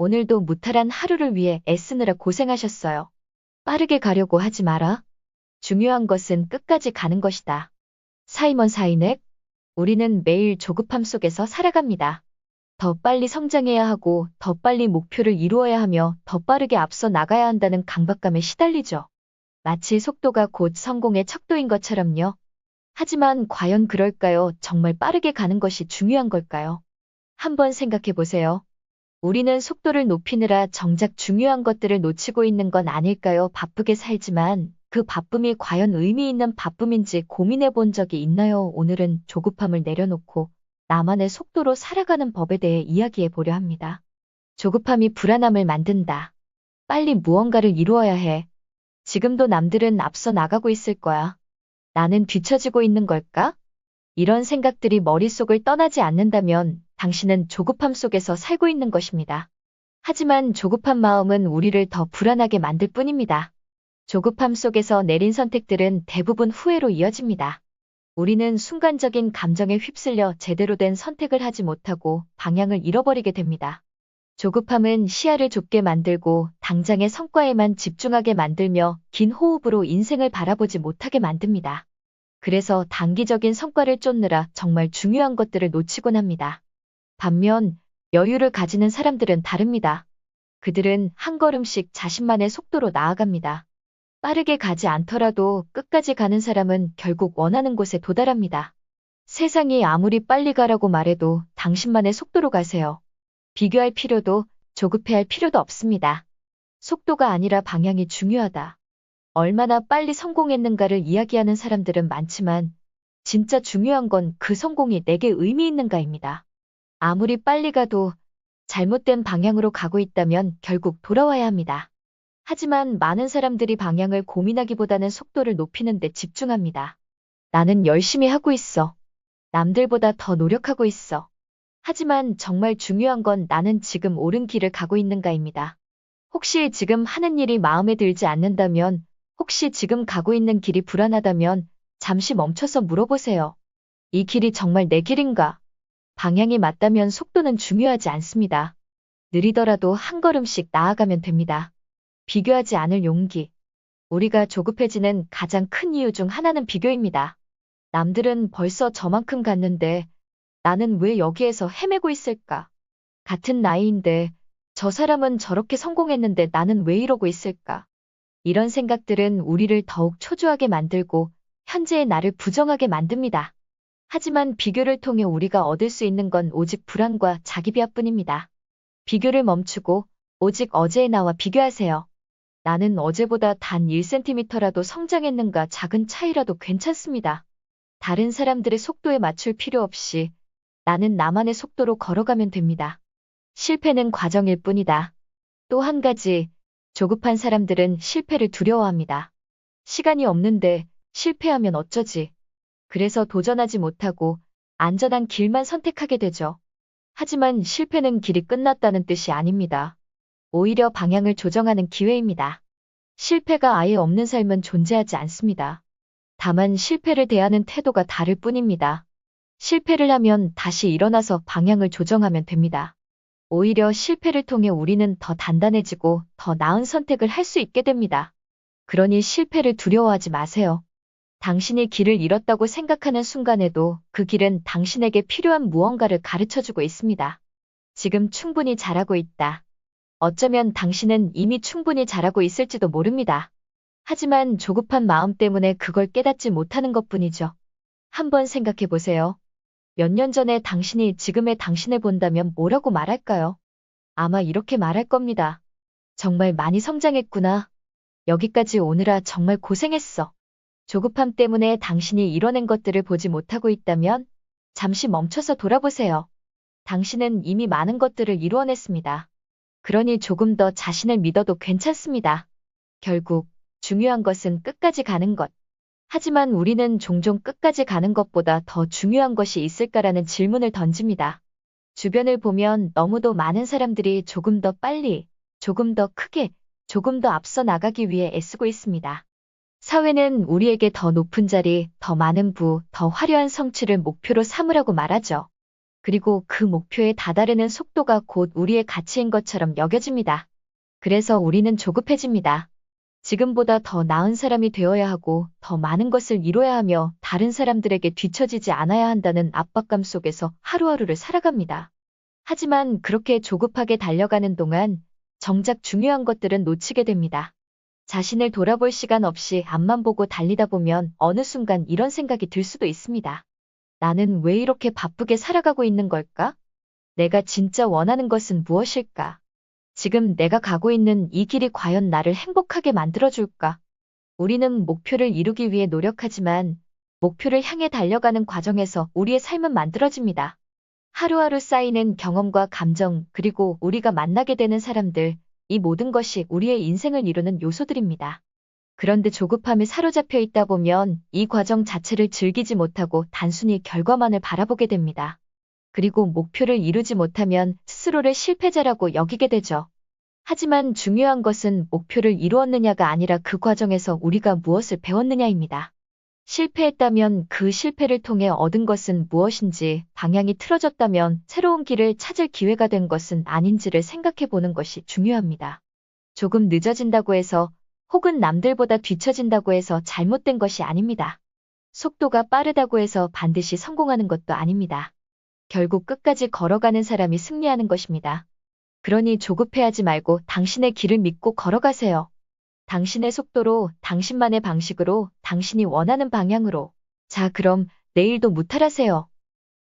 오늘도 무탈한 하루를 위해 애쓰느라 고생하셨어요. 빠르게 가려고 하지 마라. 중요한 것은 끝까지 가는 것이다. 사이먼 사이넥, 우리는 매일 조급함 속에서 살아갑니다. 더 빨리 성장해야 하고, 더 빨리 목표를 이루어야 하며, 더 빠르게 앞서 나가야 한다는 강박감에 시달리죠. 마치 속도가 곧 성공의 척도인 것처럼요. 하지만 과연 그럴까요? 정말 빠르게 가는 것이 중요한 걸까요? 한번 생각해 보세요. 우리는 속도를 높이느라 정작 중요한 것들을 놓치고 있는 건 아닐까요? 바쁘게 살지만 그 바쁨이 과연 의미 있는 바쁨인지 고민해 본 적이 있나요? 오늘은 조급함을 내려놓고 나만의 속도로 살아가는 법에 대해 이야기해 보려 합니다. 조급함이 불안함을 만든다. 빨리 무언가를 이루어야 해. 지금도 남들은 앞서 나가고 있을 거야. 나는 뒤처지고 있는 걸까? 이런 생각들이 머릿속을 떠나지 않는다면 당신은 조급함 속에서 살고 있는 것입니다. 하지만 조급한 마음은 우리를 더 불안하게 만들 뿐입니다. 조급함 속에서 내린 선택들은 대부분 후회로 이어집니다. 우리는 순간적인 감정에 휩쓸려 제대로 된 선택을 하지 못하고 방향을 잃어버리게 됩니다. 조급함은 시야를 좁게 만들고 당장의 성과에만 집중하게 만들며 긴 호흡으로 인생을 바라보지 못하게 만듭니다. 그래서 단기적인 성과를 쫓느라 정말 중요한 것들을 놓치곤 합니다. 반면 여유를 가지는 사람들은 다릅니다. 그들은 한 걸음씩 자신만의 속도로 나아갑니다. 빠르게 가지 않더라도 끝까지 가는 사람은 결국 원하는 곳에 도달합니다. 세상이 아무리 빨리 가라고 말해도 당신만의 속도로 가세요. 비교할 필요도 조급해할 필요도 없습니다. 속도가 아니라 방향이 중요하다. 얼마나 빨리 성공했는가를 이야기하는 사람들은 많지만 진짜 중요한 건 그 성공이 내게 의미 있는가입니다. 아무리 빨리 가도 잘못된 방향으로 가고 있다면 결국 돌아와야 합니다. 하지만 많은 사람들이 방향을 고민하기보다는 속도를 높이는 데 집중합니다. 나는 열심히 하고 있어. 남들보다 더 노력하고 있어. 하지만 정말 중요한 건 나는 지금 옳은 길을 가고 있는가입니다. 혹시 지금 하는 일이 마음에 들지 않는다면, 혹시 지금 가고 있는 길이 불안하다면 잠시 멈춰서 물어보세요. 이 길이 정말 내 길인가? 방향이 맞다면 속도는 중요하지 않습니다. 느리더라도 한 걸음씩 나아가면 됩니다. 비교하지 않을 용기. 우리가 조급해지는 가장 큰 이유 중 하나는 비교입니다. 남들은 벌써 저만큼 갔는데 나는 왜 여기에서 헤매고 있을까? 같은 나이인데 저 사람은 저렇게 성공했는데 나는 왜 이러고 있을까? 이런 생각들은 우리를 더욱 초조하게 만들고 현재의 나를 부정하게 만듭니다. 하지만 비교를 통해 우리가 얻을 수 있는 건 오직 불안과 자기 비하뿐입니다. 비교를 멈추고 오직 어제의 나와 비교하세요. 나는 어제보다 단 1cm라도 성장했는가 작은 차이라도 괜찮습니다. 다른 사람들의 속도에 맞출 필요 없이 나는 나만의 속도로 걸어가면 됩니다. 실패는 과정일 뿐이다. 또 한 가지, 조급한 사람들은 실패를 두려워합니다. 시간이 없는데 실패하면 어쩌지? 그래서 도전하지 못하고 안전한 길만 선택하게 되죠. 하지만 실패는 길이 끝났다는 뜻이 아닙니다. 오히려 방향을 조정하는 기회입니다. 실패가 아예 없는 삶은 존재하지 않습니다. 다만 실패를 대하는 태도가 다를 뿐입니다. 실패를 하면 다시 일어나서 방향을 조정하면 됩니다. 오히려 실패를 통해 우리는 더 단단해지고 더 나은 선택을 할 수 있게 됩니다. 그러니 실패를 두려워하지 마세요. 당신이 길을 잃었다고 생각하는 순간에도 그 길은 당신에게 필요한 무언가를 가르쳐주고 있습니다. 지금 충분히 잘하고 있다. 어쩌면 당신은 이미 충분히 잘하고 있을지도 모릅니다. 하지만 조급한 마음 때문에 그걸 깨닫지 못하는 것뿐이죠. 한번 생각해 보세요. 몇 년 전에 당신이 지금의 당신을 본다면 뭐라고 말할까요? 아마 이렇게 말할 겁니다. 정말 많이 성장했구나. 여기까지 오느라 정말 고생했어. 조급함 때문에 당신이 이뤄낸 것들을 보지 못하고 있다면 잠시 멈춰서 돌아보세요. 당신은 이미 많은 것들을 이루어냈습니다. 그러니 조금 더 자신을 믿어도 괜찮습니다. 결국 중요한 것은 끝까지 가는 것. 하지만 우리는 종종 끝까지 가는 것보다 더 중요한 것이 있을까라는 질문을 던집니다. 주변을 보면 너무도 많은 사람들이 조금 더 빨리, 조금 더 크게, 조금 더 앞서 나가기 위해 애쓰고 있습니다. 사회는 우리에게 더 높은 자리, 더 많은 부, 더 화려한 성취를 목표로 삼으라고 말하죠. 그리고 그 목표에 다다르는 속도가 곧 우리의 가치인 것처럼 여겨집니다. 그래서 우리는 조급해집니다. 지금보다 더 나은 사람이 되어야 하고 더 많은 것을 이뤄야 하며 다른 사람들에게 뒤처지지 않아야 한다는 압박감 속에서 하루하루를 살아갑니다. 하지만 그렇게 조급하게 달려가는 동안 정작 중요한 것들은 놓치게 됩니다. 자신을 돌아볼 시간 없이 앞만 보고 달리다 보면 어느 순간 이런 생각이 들 수도 있습니다. 나는 왜 이렇게 바쁘게 살아가고 있는 걸까? 내가 진짜 원하는 것은 무엇일까? 지금 내가 가고 있는 이 길이 과연 나를 행복하게 만들어줄까? 우리는 목표를 이루기 위해 노력하지만 목표를 향해 달려가는 과정에서 우리의 삶은 만들어집니다. 하루하루 쌓이는 경험과 감정, 그리고 우리가 만나게 되는 사람들, 이 모든 것이 우리의 인생을 이루는 요소들입니다. 그런데 조급함에 사로잡혀 있다 보면 이 과정 자체를 즐기지 못하고 단순히 결과만을 바라보게 됩니다. 그리고 목표를 이루지 못하면 스스로를 실패자라고 여기게 되죠. 하지만 중요한 것은 목표를 이루었느냐가 아니라 그 과정에서 우리가 무엇을 배웠느냐입니다. 실패했다면 그 실패를 통해 얻은 것은 무엇인지, 방향이 틀어졌다면 새로운 길을 찾을 기회가 된 것은 아닌지를 생각해 보는 것이 중요합니다. 조금 늦어진다고 해서 혹은 남들보다 뒤처진다고 해서 잘못된 것이 아닙니다. 속도가 빠르다고 해서 반드시 성공하는 것도 아닙니다. 결국 끝까지 걸어가는 사람이 승리하는 것입니다. 그러니 조급해하지 말고 당신의 길을 믿고 걸어가세요. 당신의 속도로, 당신만의 방식으로, 당신이 원하는 방향으로. 자, 그럼 내일도 무탈하세요.